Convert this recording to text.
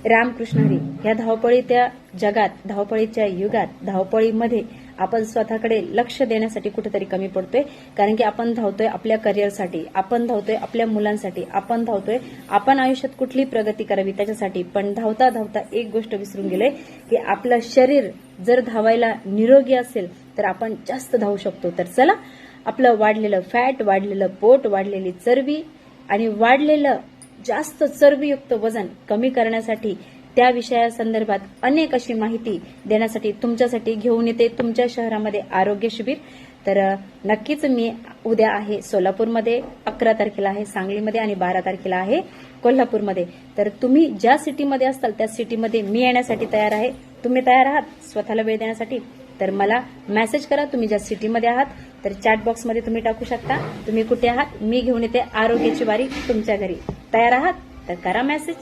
रामकृष्ण हरी. ह्या धावपळीच्या जगात, धावपळीच्या युगात, धावपळीमध्ये आपण स्वतःकडे लक्ष देण्यासाठी कुठेतरी कमी पडतोय. कारण की आपण धावतोय आपल्या करिअरसाठी, आपण धावतोय आपल्या मुलांसाठी, आपण धावतोय आपण आयुष्यात कुठली प्रगती करावी त्याच्यासाठी. पण धावता धावता एक गोष्ट विसरून गेलोय की आपलं शरीर जर धावायला निरोगी असेल तर आपण जास्त धावू शकतो. तर चला, आपलं वाढलेलं फॅट, वाढलेलं पोट, वाढलेली चरबी आणि वाढलेलं जास्त चरबीयुक्त वजन कमी करण्यासाठी, त्या विषयासंदर्भात अनेक अशी माहिती देण्यासाठी तुमच्यासाठी घेऊन येते तुमच्या शहरामध्ये आरोग्य शिबिर. तर नक्कीच मी उद्या आहे सोलापूरमध्ये, 11 तारखेला आहे सांगलीमध्ये आणि 12 तारखेला आहे कोल्हापूरमध्ये. तर तुम्ही ज्या सिटीमध्ये असताल त्या सिटीमध्ये मी येण्यासाठी तयार आहे. तुम्ही तयार आहात स्वतःला वेळ देण्यासाठी? तर मला मेसेज करा तुम्ही ज्या सिटीमध्ये आहात. तर चॅट बॉक्समध्ये तुम्ही टाकू शकता तुम्ही कुठे आहात. मी घेऊन येते आरोग्याची वारी तुमच्या घरी. तयार आहात तर करा मेसेज.